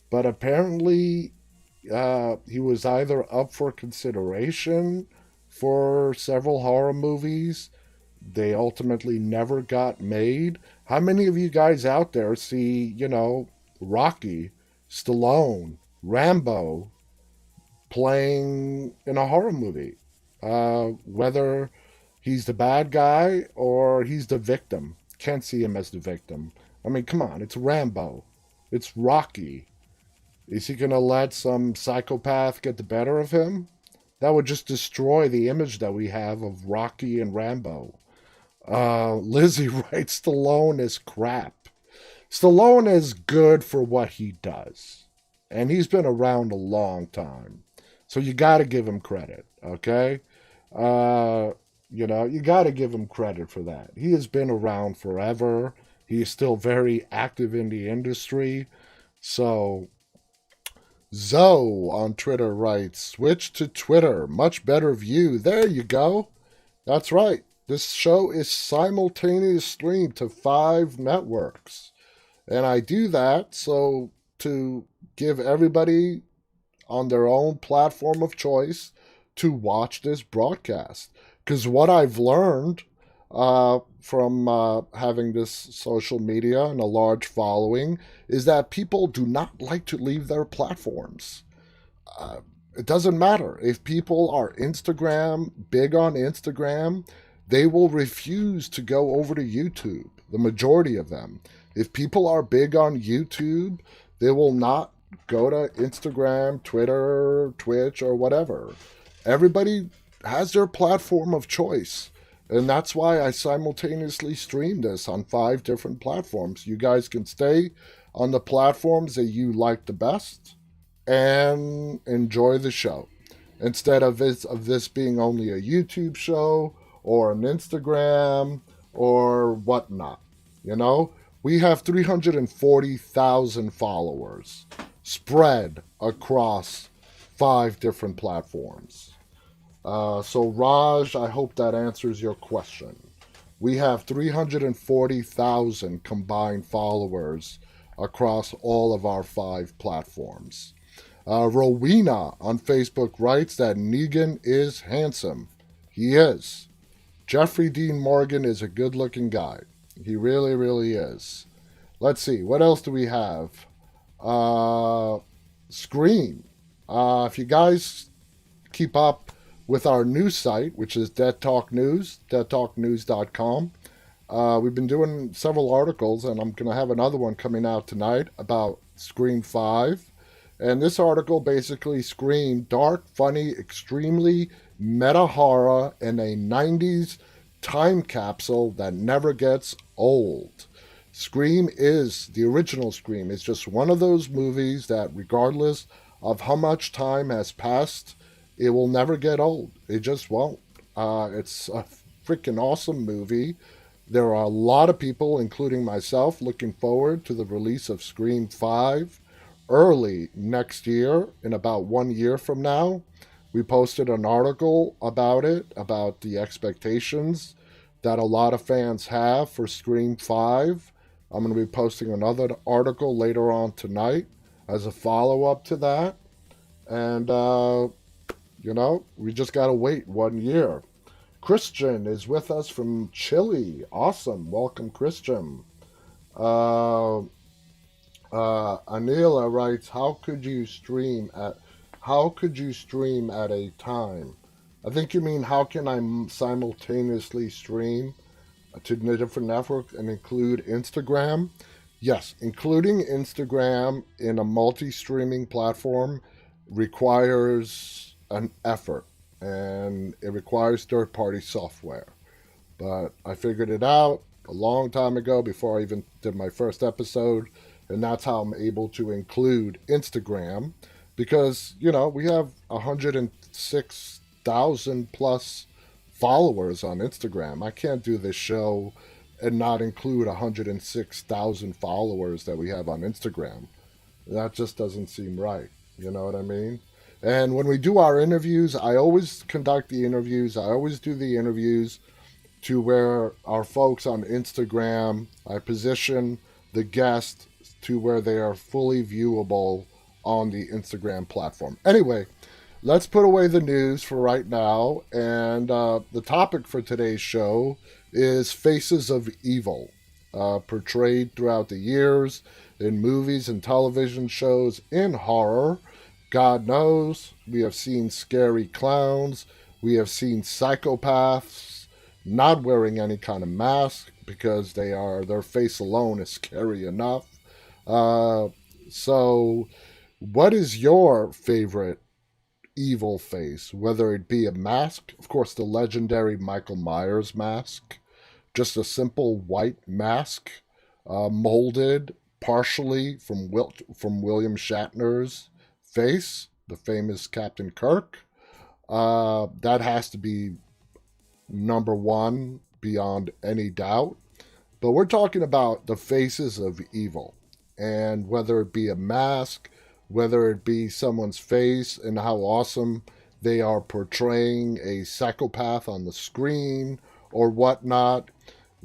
But apparently, he was either up for consideration for several horror movies. They ultimately never got made. How many of you guys out there see, Rocky, Stallone, Rambo playing in a horror movie? Whether he's the bad guy or he's the victim. Can't see him as the victim. I mean, come on, it's Rambo. It's Rocky. Is he going to let some psychopath get the better of him? That would just destroy the image that we have of Rocky and Rambo. Lizzie writes, Stallone is crap. Stallone is good for what he does. And he's been around a long time. So you got to give him credit, okay? You got to give him credit for that. He has been around forever. He is still very active in the industry. So Zoe on Twitter writes, switch to Twitter. Much better view. There you go. That's right. This show is simultaneously streamed to 5 networks. And I do that so to give everybody on their own platform of choice to watch this broadcast. Because what I've learned from having this social media and a large following is that people do not like to leave their platforms. It doesn't matter. If people are big on Instagram, they will refuse to go over to YouTube, the majority of them. If people are big on YouTube, they will not go to Instagram, Twitter, Twitch, or whatever. Everybody has their platform of choice. And that's why I simultaneously stream this on 5 different platforms. You guys can stay on the platforms that you like the best and enjoy the show. Instead of this being only a YouTube show or an Instagram or whatnot. You know, we have 340,000 followers spread across 5 different platforms. So Raj, I hope that answers your question. We have 340,000 combined followers across all of our 5 platforms. Rowena on Facebook writes that Negan is handsome. He is. Jeffrey Dean Morgan is a good-looking guy. He really, really is. Let's see. What else do we have? Scream. If you guys keep up with our news site, which is Dead Talk News, deadtalknews.com, we've been doing several articles, and I'm going to have another one coming out tonight about Scream 5. And this article basically Scream, dark, funny, extremely meta horror in a 90s time capsule that never gets old. Scream is, the original Scream, is just one of those movies that regardless of how much time has passed, it will never get old. It just won't. It's a freaking awesome movie. There are a lot of people, including myself, looking forward to the release of Scream 5 early next year, in about 1 year from now. We posted an article about it, about the expectations that a lot of fans have for Scream 5. I'm going to be posting another article later on tonight as a follow-up to that. And, we just got to wait 1 year. Christian is with us from Chile. Awesome. Welcome, Christian. Anila writes, how could you stream at a time? I think you mean how can I simultaneously stream to the different networks and include Instagram? Yes, including Instagram in a multi-streaming platform requires an effort, and it requires third-party software. But I figured it out a long time ago before I even did my first episode, and that's how I'm able to include Instagram, because, we have 106,000 plus followers on Instagram. I can't do this show and not include 106,000 followers that we have on Instagram. That just doesn't seem right. You know what I mean? And when we do our interviews, I always conduct the interviews. I always do the interviews to where our folks on Instagram, I position the guest to where they are fully viewable on the Instagram platform. Anyway, let's put away the news for right now. And the topic for today's show is Faces of Evil, portrayed throughout the years in movies and television shows in horror. God knows, we have seen scary clowns. We have seen psychopaths not wearing any kind of mask because their face alone is scary enough. So what is your favorite evil face? Whether it be a mask, of course, the legendary Michael Myers mask, just a simple white mask, molded partially from William Shatner's face, the famous Captain Kirk. That has to be number one beyond any doubt. But we're talking about the faces of evil, and whether it be a mask, whether it be someone's face and how awesome they are portraying a psychopath on the screen or whatnot.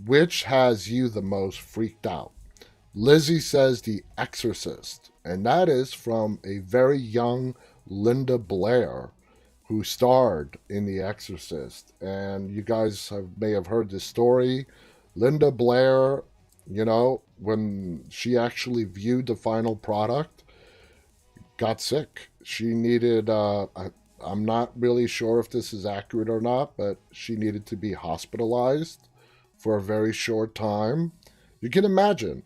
Which has you the most freaked out? Lizzie says The Exorcist, and that is from a very young Linda Blair, who starred in The Exorcist. And you guys may have heard this story. Linda Blair, when she actually viewed the final product, got sick. She needed, I'm not really sure if this is accurate or not, but she needed to be hospitalized for a very short time. You can imagine,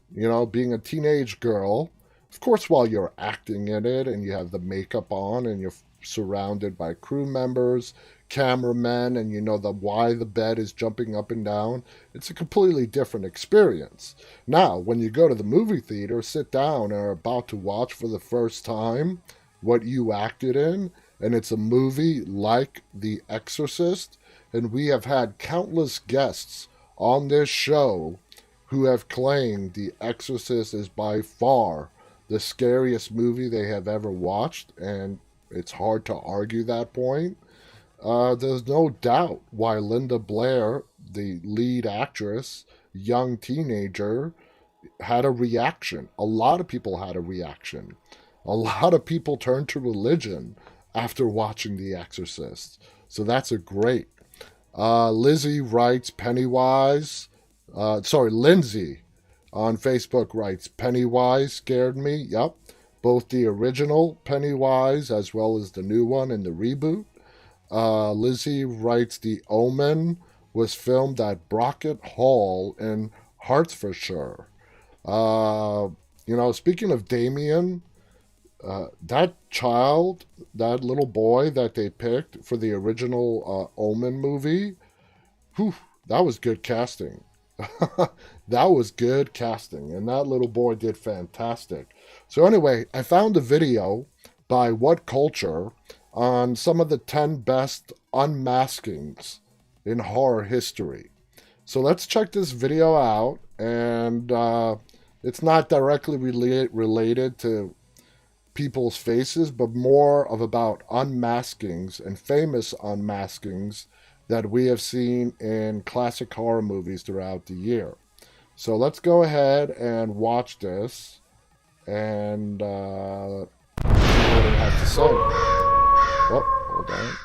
being a teenage girl, of course, while you're acting in it and you have the makeup on and you're surrounded by crew members, cameramen, and why the bed is jumping up and down. It's a completely different experience. Now, when you go to the movie theater, sit down and are about to watch for the first time what you acted in, and it's a movie like The Exorcist, and we have had countless guests on this show who have claimed The Exorcist is by far the scariest movie they have ever watched, and it's hard to argue that point. There's no doubt why Linda Blair, the lead actress, young teenager, had a reaction. A lot of people had a reaction. A lot of people turned to religion after watching The Exorcist. So that's a great. Lindsay on Facebook writes, Pennywise scared me. Yep. Both the original Pennywise as well as the new one in the reboot. Lizzie writes, The Omen was filmed at Brockett Hall in Hertfordshire. Speaking of Damien, that child, that little boy that they picked for the original Omen movie, that was good casting. That was good casting, and that little boy did fantastic. So anyway, I found a video by What Culture on some of the 10 best unmaskings in horror history. So let's check this video out, and it's not directly related to people's faces, but more of about unmaskings and famous unmaskings that we have seen in classic horror movies throughout the year. So let's go ahead and watch this and see what it has to say. Oh, hold on.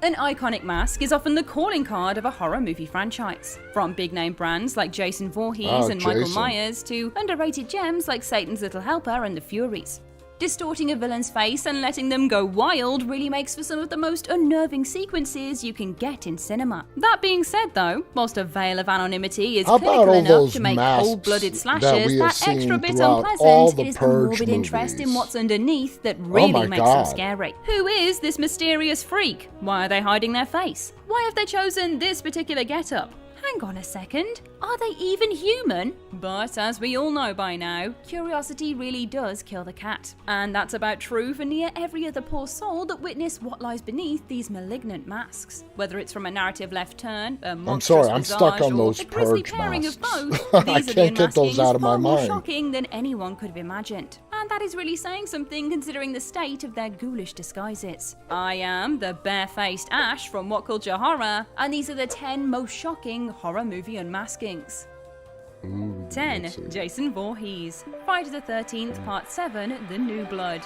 An iconic mask is often the calling card of a horror movie franchise. From big-name brands like Jason Voorhees and Michael Myers to underrated gems like Satan's Little Helper and the Furies. Distorting a villain's face and letting them go wild really makes for some of the most unnerving sequences you can get in cinema. That being said though, whilst a veil of anonymity is clinical enough to make cold-blooded slashes that extra bit unpleasant, it is the morbid interest in what's underneath that really makes them scary. Who is this mysterious freak? Why are they hiding their face? Why have they chosen this particular getup? Hang on a second, are they even human? But as we all know by now, curiosity really does kill the cat. And that's about true for near every other poor soul that witnessed what lies beneath these malignant masks. Whether it's from a narrative left turn, a monstrous I'm stuck on those grisly purge pairing masks. of both, these I are can't the get those out of my far more mind. shocking than anyone could have imagined. And that is really saying something considering the state of their ghoulish disguises. I am the barefaced Ash from What Culture Horror, and these are the 10 most shocking horror movie unmaskings. 10. Jason Voorhees. Friday the 13th, Part 7, The New Blood.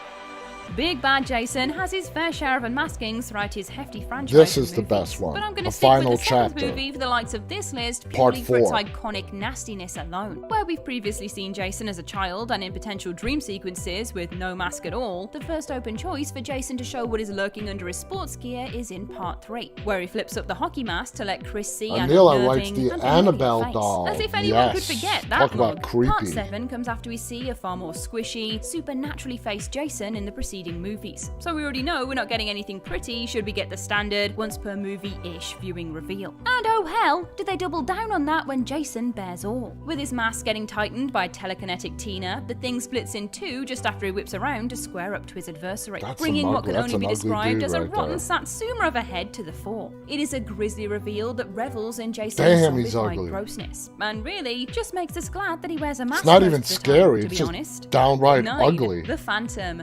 Big Bad Jason has his fair share of unmaskings throughout his hefty franchise. This is of the movies, best one. But I'm going The to stick Final with the seventh Chapter. movie for the likes of this list Part purely for its 4. iconic nastiness alone. Where we've previously seen Jason as a child and in potential dream sequences with no mask at all, the first open choice for Jason to show what is lurking under his sports gear is in Part 3, where he flips up the hockey mask to let Chris see an Anila writes unnerving the and familiar Annabelle face. doll. As if anyone could Yes. forget that Talk about mug. creepy. Part 7 comes after we see a far more squishy, supernaturally faced Jason in the preceding preceding movies. So we already know we're not getting anything pretty should we get the standard once per movie-ish viewing reveal. And oh hell, did they double down on that when Jason bears all. With his mask getting tightened by telekinetic Tina, the thing splits in two just after he whips around to square up to his adversary, bringing what can only be described as a rotten Satsuma of a head to the fore. It is a grisly reveal that revels in Jason's zombified grossness, and really just makes us glad that he wears a mask. It's not even scary, to it's be just honest. downright 9. ugly. The Phantom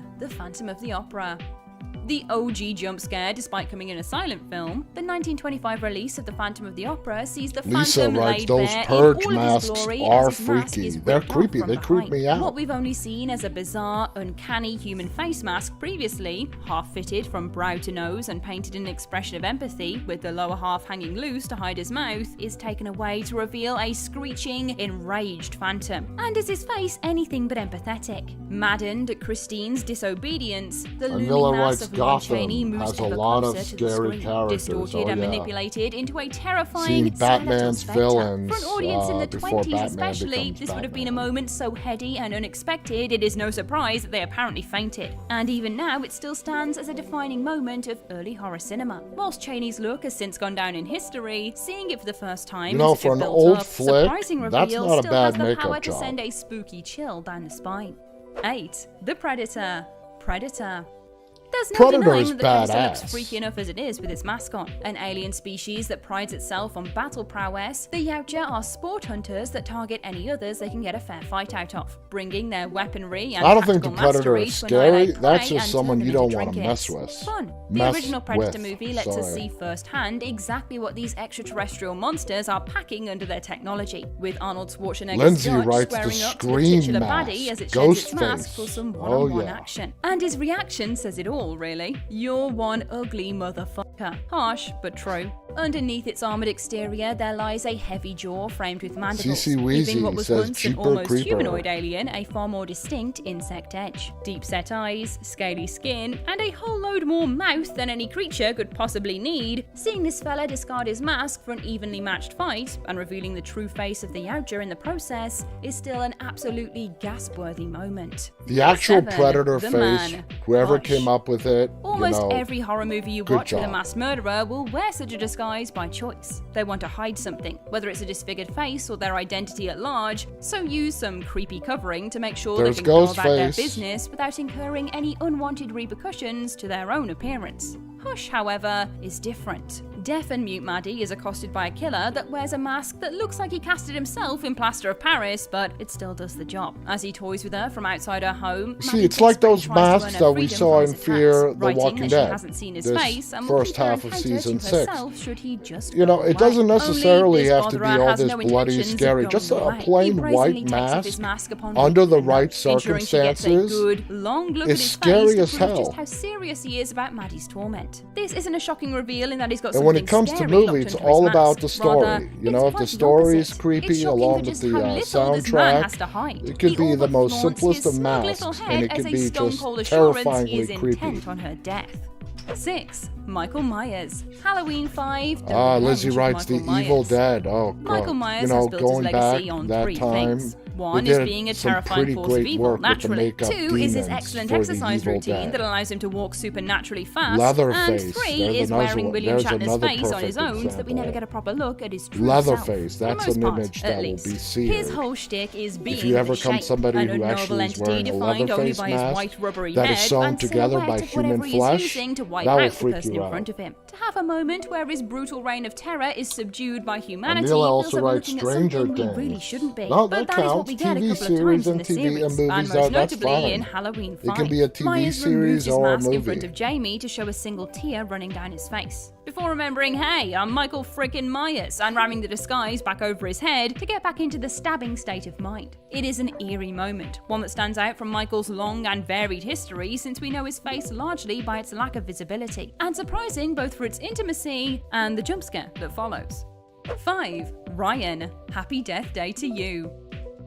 of the Opera. The OG jump scare, despite coming in a silent film, the 1925 release of The Phantom of the Opera sees the Phantom laid those bare purge in all of his masks glory are as his mask freaky. is They're ripped off creepy. from They creep behind. me out. What we've only seen as a bizarre, uncanny human face mask previously, half-fitted from brow to nose and painted in an expression of empathy, with the lower half hanging loose to hide his mouth, is taken away to reveal a screeching, enraged Phantom. And is his face anything but empathetic? Maddened at Christine's disobedience, the looming mass of Lon Chaney moves has a ever lot of closer to the scary screen, characters. distorted and manipulated into a Seen terrifying Batman's villains For an audience in the before 20s Batman especially, becomes this would have been a Batman. moment so heady and unexpected it is no surprise that they apparently fainted. And even now it still stands as a defining moment of early horror cinema. Whilst Chaney's look has since gone down in history, seeing it for the first time in such for a an built-up, old flick, surprising that's reveal not a still bad has the makeup power to job. send a spooky chill down the spine. 8. The Predator. Predator. There's no Predator denying is that the Predator badass. looks freaky enough as it is with its mask on. An alien species that prides itself on battle prowess, the Yautja are sport hunters that target any others they can get a fair fight out of, bringing their weaponry and I don't think the tactical Predator mastery is to scary. annihilate That's prey just and someone turn you them don't into want to mess trinkets. with. Fun. The Mess original Predator with, movie lets us sorry. see firsthand exactly what these extraterrestrial monsters are packing under their technology, with Arnold Schwarzenegger's Lindsay Dodge writes the squaring up to the Scream titular mask. baddie as it sheds its mask Ghostface. for some Oh, one-on-one yeah. action. And his reaction says it all, really. You're one ugly motherfucker. Harsh, but true. Underneath its armoured exterior, there lies a heavy jaw framed with mandibles, CC giving Weezy what was says once an cheaper almost creeper. humanoid alien a far more distinct insect edge. Deep-set eyes, scaly skin, and a whole load more mouth than any creature could possibly need. Seeing this fella discard his mask for an evenly matched fight, and revealing the true face of the Yautja in the process, is still an absolutely gasp-worthy moment. The actual 7. Predator The face, Man. whoever Hush. came up with it, Almost you know, every horror movie you good watch with a job. masked murderer will wear such a disguise by choice. They want to hide something, whether it's a disfigured face or their identity at large, so use some creepy covering to make sure There's they can go about their Ghostface. business without incurring any unwanted repercussions to their own appearance. Hush, however, is different. Deaf and mute Maddie is accosted by a killer that wears a mask that looks like he cast it himself in plaster of Paris, but it still does the job. As he toys with her from outside her home, See, Maddie it's like desperately those tries to earn masks her that we freedom saw from in his Fear attacks, the writing Walking that Dead. She hasn't seen his This face and will first keep her half of encounter season to 6. herself should he just You know, go it doesn't away. necessarily Only this have to be botherer all has this no bloody intentions of scary. going Just a away. plain He brazenly white takes off his mask mask upon under the revealing right them, ensuring she gets a circumstances good, long look at is his scary face as to prove hell. just how serious he is about Maddie's torment. This isn't a shocking reveal in that he's got And something when it comes to scary movie, locked it's under his all about mask. the story. Rather, You know, if it's the quite story is opposite. creepy It's shocking along for with just the how little this man has to soundtrack, hide. it could He be the almost most flaunts simplest his of smug masks, little and head it as could a be stone just cold assurance he terrifyingly is creepy. intent on her death. 6. Michael Myers. Halloween 5. The Lizzie Revenge of writes Michael The Evil Myers. Dead. Oh, God. Michael Myers you know, has built his going legacy back on that 3 time, things. they 1 is did being a some terrifying pretty force of great evil, work with the naturally. makeup 2 is his demons excellent for The exercise Evil routine Dead. that allows him to walk supernaturally fast. Leatherface. And 3 There's is another wearing one. William There's Shatner's another face on his perfect own so that we never example. get a proper look at his true Leatherface, self. that's For the an most image part, that at will least. be seared. His whole shtick is being If you ever the come shape, somebody an who unknowable actually is entity wearing a defined only Leatherface by his mask white rubbery that head is sewn and together by silhouette of whatever human he is flesh, using to wipe that will out the freak person you in out. front of him. To have a moment where his brutal reign of terror is subdued by humanity Amelia feels also like we're writes looking at Stranger something we Things. really shouldn't be. No, but that that is what counts. we get a TV couple of series times in and the TV series, and movies, most that's notably fine. in Halloween 5. It can be a TV Myers series removes his or a mask in front movie. of Jamie to show a single tear running down his face, before remembering, hey, I'm Michael frickin' Myers, and ramming the disguise back over his head to get back into the stabbing state of mind. It is an eerie moment, one that stands out from Michael's long and varied history since we know his face largely by its lack of visibility, and surprising both for its intimacy and the jump scare that follows. 5. Ryan. Happy Death Day to You.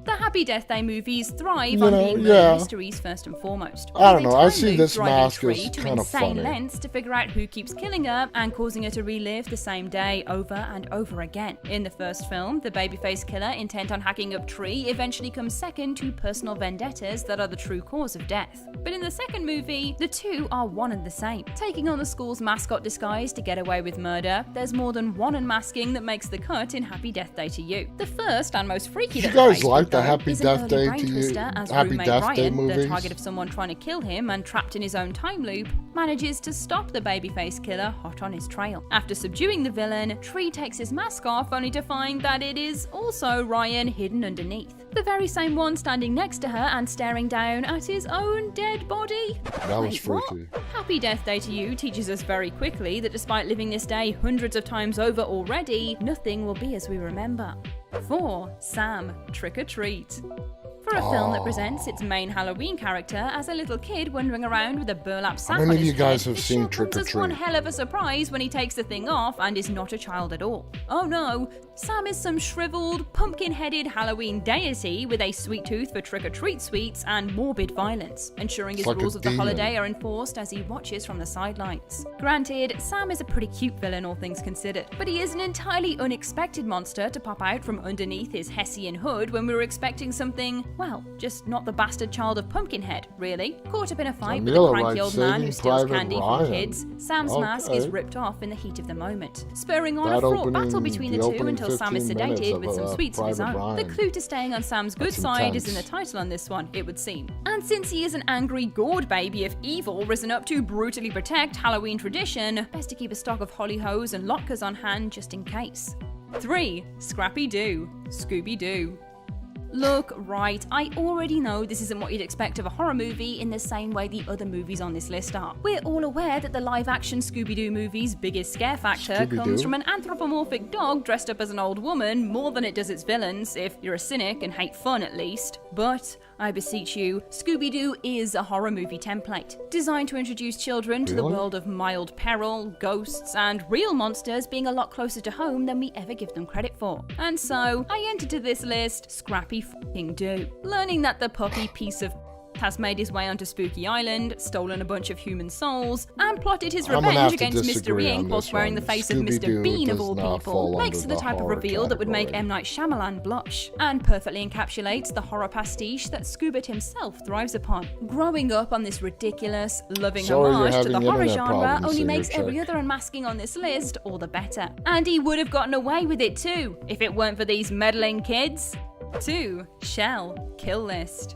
The Happy Death Day movies thrive on being murder mysteries first and foremost. I don't know, I see Luke this driving mask Tree as to kind of insane funny. lengths to figure out who keeps killing her and causing her to relive the same day over and over again. In the first film, the babyface killer intent on hacking up Tree eventually comes second to personal vendettas that are the true cause of death. But in the second movie, the two are one and the same. Taking on the school's mascot disguise to get away with murder, there's more than one unmasking that makes the cut in Happy Death Day to You. The first and most freaky You that guys the like the though, Happy is an Death early Day brain to You, twister as Happy roommate Death Day Ryan, movies? the target of someone trying to kill him and trapped in his own time loop, manages to stop the babyface killer hot on his trail. After subduing the villain, Tree takes his mask off only to find that it is also Ryan hidden underneath. The very same one standing next to her and staring down at his own dead body. That was Wait, freaky. what? Happy Death Day to You teaches us very quickly that despite living this day hundreds of times over already, nothing will be as we remember. 4. Sam, Trick or Treat. For a film that presents its main Halloween character as a little kid wandering around with a burlap sack How on many of his you guys head, have it seen sure Trick comes or as one Treat? hell of a surprise when he takes the thing off and is not a child at all. Oh no, Sam is some shriveled, pumpkin-headed Halloween deity with a sweet tooth for trick-or-treat sweets and morbid violence, ensuring his like a rules of the demon. holiday are enforced as he watches from the sidelines. Granted, Sam is a pretty cute villain, all things considered, but he is an entirely unexpected monster to pop out from underneath his Hessian hood when we were expecting something, well, just not the bastard child of Pumpkinhead, really. Caught up in a fight with a Camilla cranky writes, old man who "Saving steals Private candy Ryan." from kids, Sam's mask is ripped off in the heat of the moment, spurring on That a fraught opening- battle between the the two opening until Sam is 15 minutes sedated of, with some sweets of his Private own. The Ryan. clue to staying on Sam's good That's side is in intense. the title on this one, it would seem. And since he is an angry gourd baby of evil risen up to brutally protect Halloween tradition, best to keep a stock of holly hoes and latkes on hand just in case. 3. Scrappy Doo Scooby Doo. Look, right, I already know this isn't what you'd expect of a horror movie in the same way the other movies on this list are. We're all aware that the live-action Scooby-Doo movie's biggest scare factor Scooby-Doo? comes from an anthropomorphic dog dressed up as an old woman more than it does its villains, if you're a cynic and hate fun at least. But, I beseech you, Scooby-Doo is a horror movie template, designed to introduce children to the Really? world of mild peril, ghosts, and real monsters being a lot closer to home than we ever give them credit for. And so, I entered to this list Scrappy f***ing Doo. Learning that the puppy piece of has made his way onto Spooky Island, stolen a bunch of human souls, and plotted his I'm gonna have revenge to against Mr. disagree on Ink whilst this wearing one. the face of Scooby-Doo Mr. Bean of does all not people, fall makes under the the type of horror reveal that would make category. M. Night Shyamalan blush, and perfectly encapsulates the horror pastiche that Scoobert himself thrives upon. Growing up on this ridiculous, loving Sorry you're homage to the having horror internet genre problems, only Singer makes every Chick. other unmasking on this list all the better. And he would have gotten away with it too, if it weren't for these meddling kids. 2. Shell Kill List.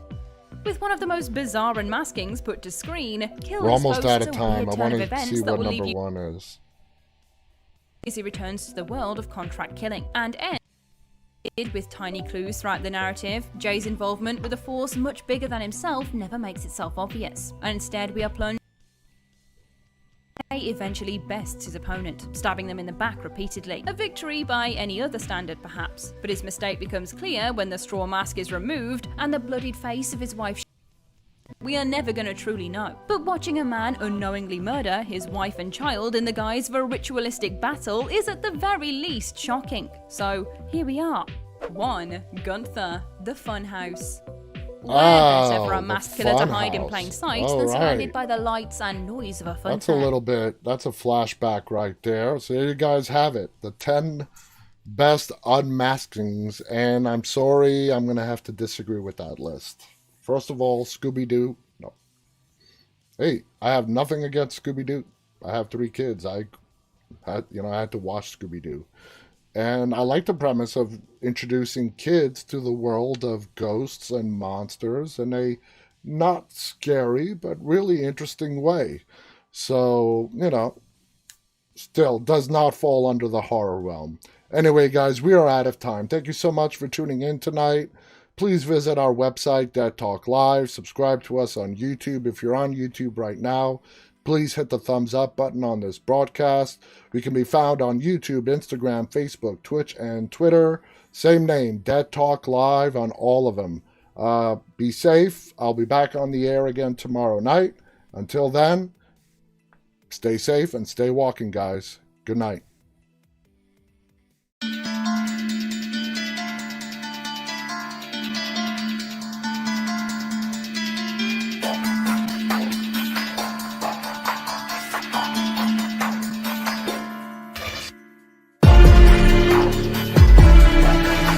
With one of the most bizarre unmaskings put to screen, Kill We're List almost out of boasts a time. weird I turn want of to events see that what will leave number you one is. as he returns to the world of contract killing, and ends with tiny clues throughout the narrative. Jay's involvement with a force much bigger than himself never makes itself obvious, and instead we are plunged. Jay eventually bests his opponent, stabbing them in the back repeatedly. A victory by any other standard, perhaps, but his mistake becomes clear when the straw mask is removed and the bloodied face of his wife. We are never going to truly know. But watching a man unknowingly murder his wife and child in the guise of a ritualistic battle is at the very least shocking. So here we are. 1. Gunther, the Funhouse. Where better for a the masked killer to hide in Funhouse. plain sight All than surrounded right. by the lights and noise of a fun That's a fair. little bit, that's a flashback right there. So there you guys have it. The 10 best unmaskings. And I'm sorry, I'm going to have to disagree with that list. First of all, Scooby-Doo. No. Hey, I have nothing against Scooby-Doo. I have 3 kids. I had to watch Scooby-Doo. And I like the premise of introducing kids to the world of ghosts and monsters in a not scary, but really interesting way. So, still does not fall under the horror realm. Anyway, guys, we are out of time. Thank you so much for tuning in tonight. Please visit our website, Dead Talk Live. Subscribe to us on YouTube. If you're on YouTube right now, please hit the thumbs up button on this broadcast. We can be found on YouTube, Instagram, Facebook, Twitch, and Twitter. Same name, Dead Talk Live on all of them. Be safe. I'll be back on the air again tomorrow night. Until then, stay safe and stay walking, guys. Good night.